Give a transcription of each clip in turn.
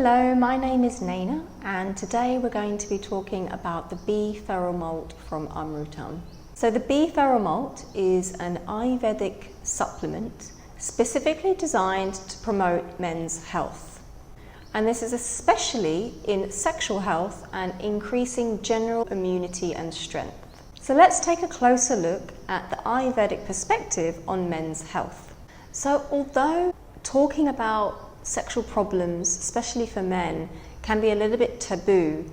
Hello, my name is Naina and today we're going to be talking about the B feral malt from Amrutam. So the B feral malt is an Ayurvedic supplement specifically designed to promote men's health. And this is especially in sexual health and increasing general immunity and strength. So let's take a closer look at the Ayurvedic perspective on men's health. So although talking about sexual problems, especially for men, can be a little bit taboo,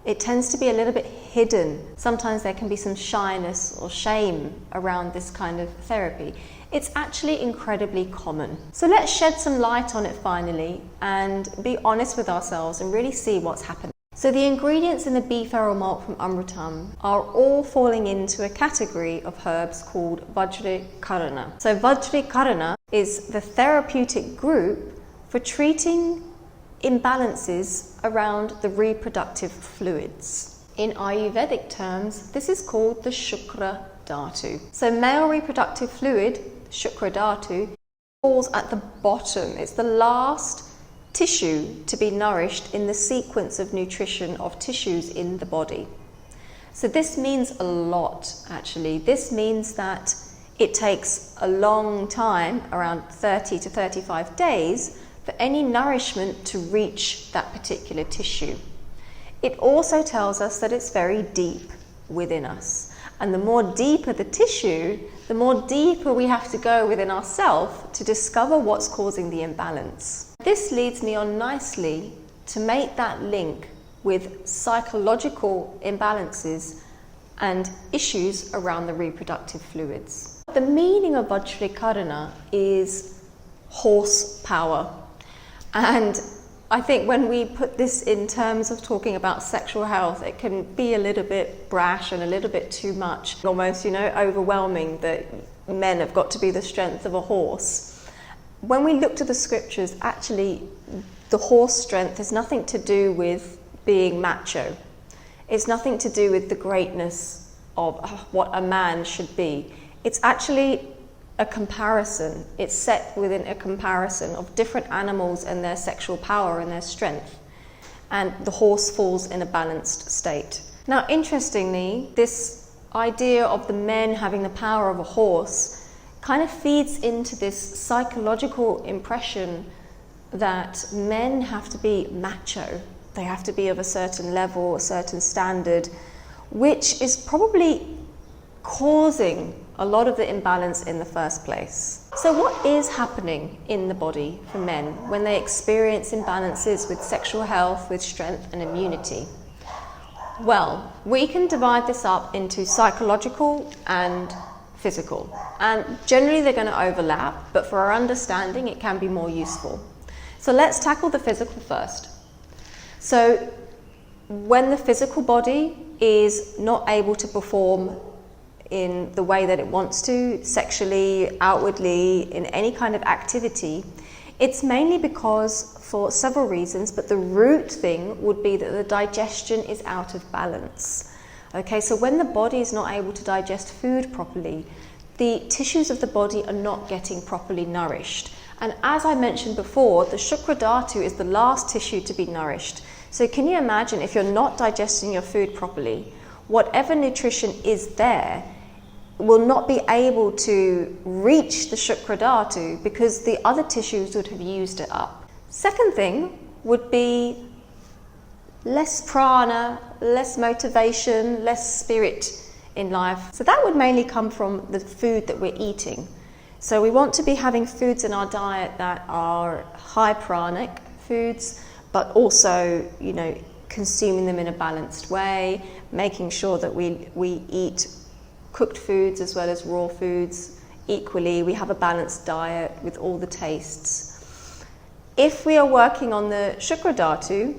it tends to be a little bit hidden. Sometimes there can be some shyness or shame around this kind of therapy. It's actually incredibly common. So let's shed some light on it finally and be honest with ourselves and really see what's happening. So the ingredients in the B feral malt from Amrutam are all falling into a category of herbs called Vajikarana. So Vajikarana is the therapeutic group for treating imbalances around the reproductive fluids. In Ayurvedic terms, this is called the Shukra Dhatu. So male reproductive fluid, Shukra Dhatu, falls at the bottom. It's the last tissue to be nourished in the sequence of nutrition of tissues in the body. So this means a lot, actually. This means that it takes a long time, around 30 to 35 days, for any nourishment to reach that particular tissue. It also tells us that it's very deep within us. And the more deeper the tissue, the more deeper we have to go within ourselves to discover what's causing the imbalance. This leads me on nicely to make that link with psychological imbalances and issues around the reproductive fluids. The meaning of Vajikarana is horsepower. And I think when we put this in terms of talking about sexual health, it can be a little bit brash and a little bit too much, almost, overwhelming that men have got to be the strength of a horse. When we look to the scriptures, actually, the horse strength has nothing to do with being macho. It's nothing to do with the greatness of what a man should be. It's actually a comparison. It's set within a comparison of different animals and their sexual power and their strength. And the horse falls in a balanced state. Now, interestingly, this idea of the men having the power of a horse kind of feeds into this psychological impression that men have to be macho. They have to be of a certain level, a certain standard, which is probably causing a lot of the imbalance in the first place. So what is happening in the body for men when they experience imbalances with sexual health, with strength and immunity? Well, we can divide this up into psychological and physical. And generally they're going to overlap, but for our understanding it can be more useful. So let's tackle the physical first. So when the physical body is not able to perform in the way that it wants to, sexually, outwardly, in any kind of activity, it's mainly because, for several reasons, but the root thing would be that the digestion is out of balance. Okay, so when the body is not able to digest food properly, the tissues of the body are not getting properly nourished. And as I mentioned before, the Shukra Dhatu is the last tissue to be nourished. So can you imagine if you're not digesting your food properly, whatever nutrition is there will not be able to reach the Shukra Dhatu because the other tissues would have used it up. Second thing would be less prana, less motivation, less spirit in life. So that would mainly come from the food that we're eating. So we want to be having foods in our diet that are high pranic foods, but also, consuming them in a balanced way, making sure that we eat cooked foods as well as raw foods equally. We have a balanced diet with all the tastes. If we are working on the Shukra Dhatu,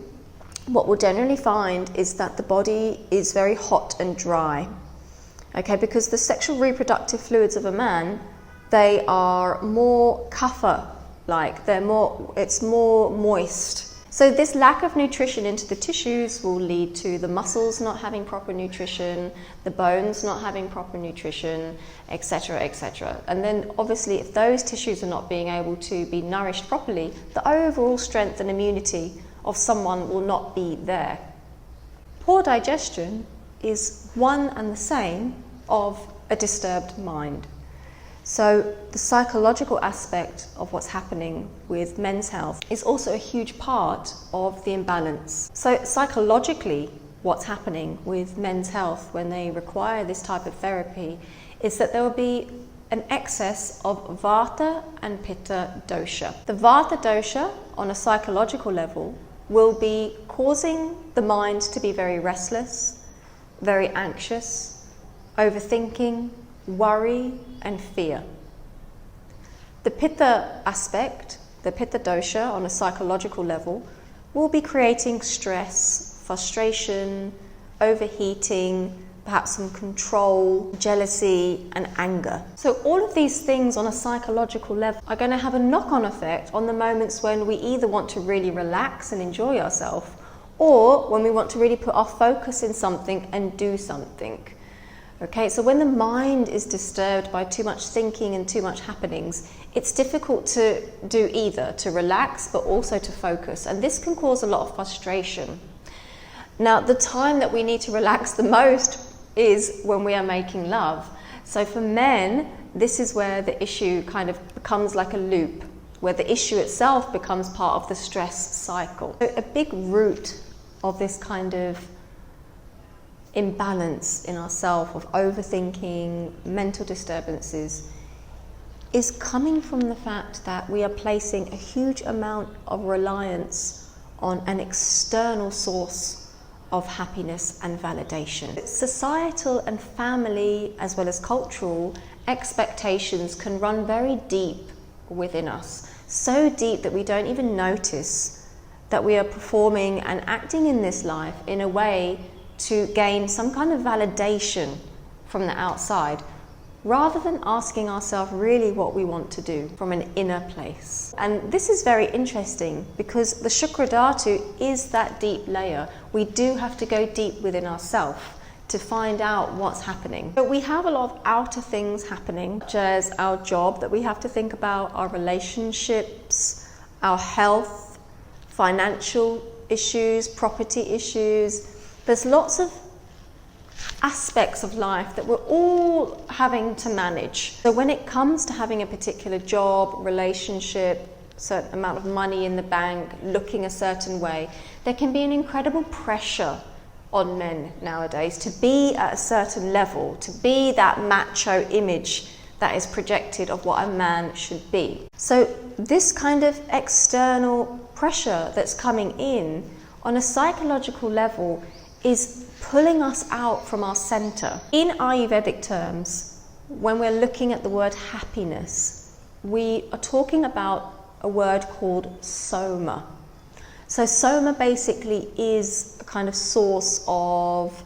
what we'll generally find is that the body is very hot and dry. Okay, because the sexual reproductive fluids of a man, they are more kapha-like, it's more moist. So this lack of nutrition into the tissues will lead to the muscles not having proper nutrition, the bones not having proper nutrition, etc., etc. And then obviously if those tissues are not being able to be nourished properly, the overall strength and immunity of someone will not be there. Poor digestion is one and the same of a disturbed mind. So the psychological aspect of what's happening with men's health is also a huge part of the imbalance. So psychologically, what's happening with men's health when they require this type of therapy is that there will be an excess of Vata and Pitta dosha. The Vata dosha, on a psychological level, will be causing the mind to be very restless, very anxious, overthinking, worry and fear. The Pitta aspect, the Pitta dosha on a psychological level, will be creating stress, frustration, overheating, perhaps some control, jealousy and anger. So all of these things on a psychological level are going to have a knock-on effect on the moments when we either want to really relax and enjoy ourselves, or when we want to really put our focus in something and do something. Okay, so when the mind is disturbed by too much thinking and too much happenings, it's difficult to do either, to relax but also to focus, and this can cause a lot of frustration. Now, the time that we need to relax the most is when we are making love. So for men, this is where the issue kind of becomes like a loop, where the issue itself becomes part of the stress cycle. So a big root of this kind of imbalance in ourselves, of overthinking, mental disturbances, is coming from the fact that we are placing a huge amount of reliance on an external source of happiness and validation. Societal and family, as well as cultural, expectations can run very deep within us, so deep that we don't even notice that we are performing and acting in this life in a way to gain some kind of validation from the outside, rather than asking ourselves really what we want to do from an inner place. And this is very interesting because the Shukra Dhatu is that deep layer. We do have to go deep within ourselves to find out what's happening. But we have a lot of outer things happening, such as our job that we have to think about, our relationships, our health, financial issues, property issues. There's lots of aspects of life that we're all having to manage. So when it comes to having a particular job, relationship, certain amount of money in the bank, looking a certain way, there can be an incredible pressure on men nowadays to be at a certain level, to be that macho image that is projected of what a man should be. So this kind of external pressure that's coming in on a psychological level is pulling us out from our center. In Ayurvedic terms, when we're looking at the word happiness, we are talking about a word called SOMA. So SOMA basically is a kind of source of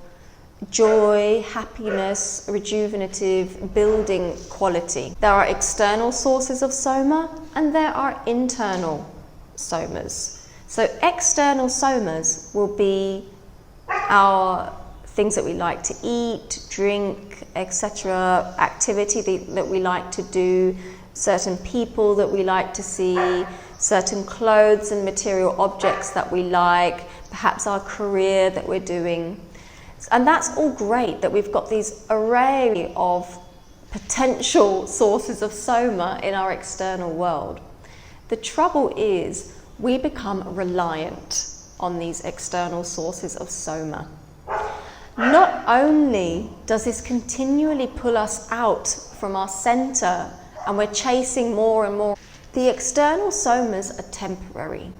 joy, happiness, rejuvenative, building quality. There are external sources of SOMA and there are internal SOMAs. So external SOMAs will be our things that we like to eat, drink, etc., activity that we like to do, certain people that we like to see, certain clothes and material objects that we like, perhaps our career that we're doing. And that's all great that we've got these array of potential sources of SOMA in our external world. The trouble is we become reliant on these external sources of SOMA. Not only does this continually pull us out from our center and we're chasing more and more, the external SOMAs are temporary.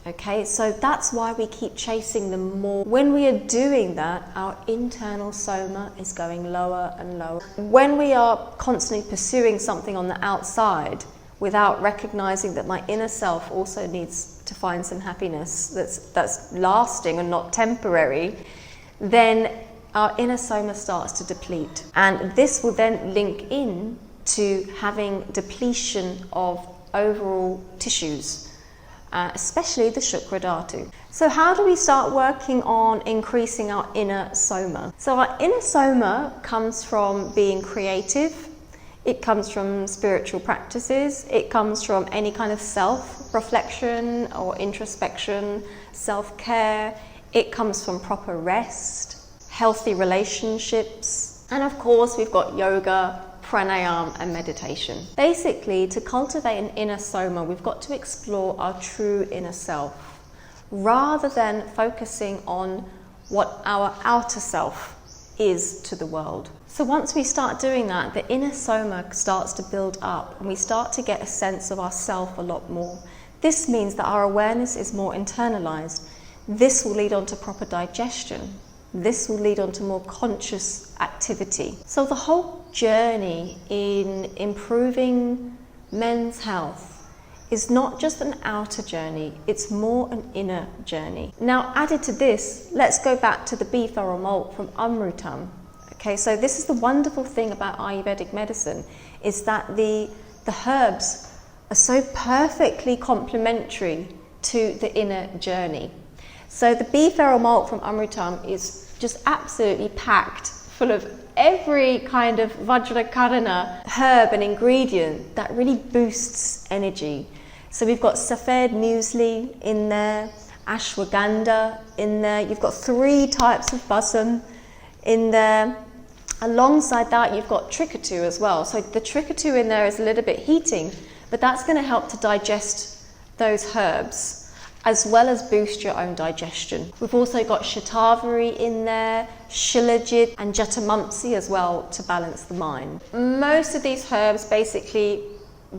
Okay, so that's why we keep chasing them more. When we are doing that, our internal SOMA is going lower and lower. When we are constantly pursuing something on the outside without recognizing that my inner self also needs to find some happiness that's lasting and not temporary, then our inner SOMA starts to deplete. And this will then link in to having depletion of overall tissues, especially the Shukra Dhatu. So how do we start working on increasing our inner SOMA? So our inner SOMA comes from being creative. it comes from spiritual practices, it comes from any kind of self-reflection or introspection, self-care, it comes from proper rest, healthy relationships, and of course we've got yoga, pranayama and meditation. Basically, to cultivate an inner soma, we've got to explore our true inner self, rather than focusing on what our outer self is to the world. So once we start doing that, the inner soma starts to build up and we start to get a sense of ourself a lot more. This means that our awareness is more internalized. This will lead on to proper digestion. This will lead on to more conscious activity. So the whole journey in improving men's health is not just an outer journey, it's more an inner journey. Now, added to this, let's go back to the B feral malt from Amrutam. Okay, so this is the wonderful thing about Ayurvedic medicine, is that the herbs are so perfectly complementary to the inner journey. So the B feral malt from Amrutam is just absolutely packed full of every kind of Vajikarana herb and ingredient that really boosts energy. So we've got Safed Musali in there, Ashwagandha in there, you've got 3 types of Bhasma in there. Alongside that you've got Trikatu as well. So the Trikatu in there is a little bit heating, but that's going to help to digest those herbs, as well as boost your own digestion. We've also got Shatavari in there, Shilajit and Jatamamsi as well to balance the mind. Most of these herbs basically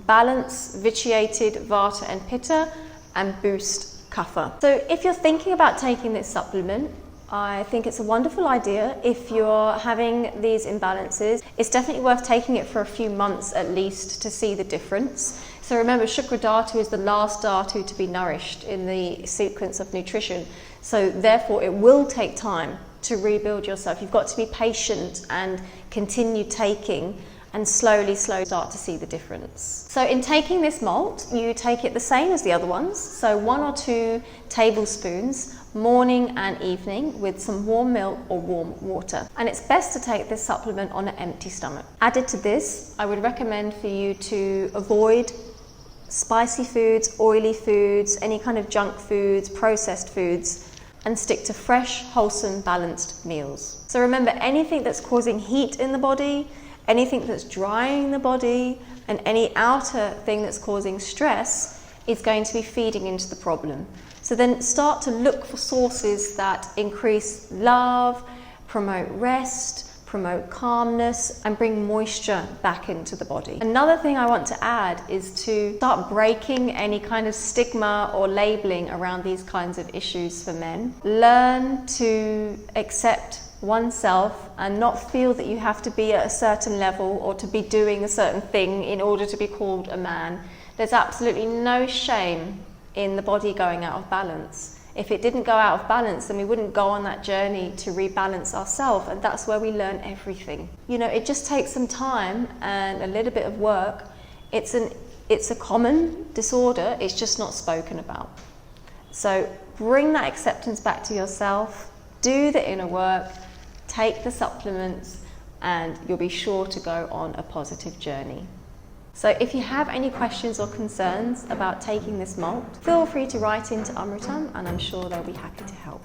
balance vitiated Vata and Pitta and boost Kapha. So if you're thinking about taking this supplement, I think it's a wonderful idea. If you're having these imbalances, it's definitely worth taking it for a few months at least to see the difference. So remember, Shukra Dhatu is the last Dhatu to be nourished in the sequence of nutrition. So therefore it will take time to rebuild yourself. You've got to be patient and continue taking and slowly start to see the difference. So in taking this malt, you take it the same as the other ones. So 1 or 2 tablespoons morning and evening with some warm milk or warm water. And it's best to take this supplement on an empty stomach. Added to this, I would recommend for you to avoid spicy foods, oily foods, any kind of junk foods, processed foods, and stick to fresh, wholesome, balanced meals. So remember, anything that's causing heat in the body, anything that's drying the body, and any outer thing that's causing stress is going to be feeding into the problem. So then start to look for sources that increase love, promote rest, promote calmness, and bring moisture back into the body. Another thing I want to add is to start breaking any kind of stigma or labeling around these kinds of issues for men. Learn to accept oneself and not feel that you have to be at a certain level or to be doing a certain thing in order to be called a man. There's absolutely no shame in the body going out of balance. If it didn't go out of balance, then we wouldn't go on that journey to rebalance ourselves, and that's where we learn everything. You know, it just takes some time and a little bit of work. It's a common disorder, it's just not spoken about. So bring that acceptance back to yourself, do the inner work, take the supplements, and you'll be sure to go on a positive journey. So if you have any questions or concerns about taking this malt, feel free to write into Amrutam and I'm sure they'll be happy to help.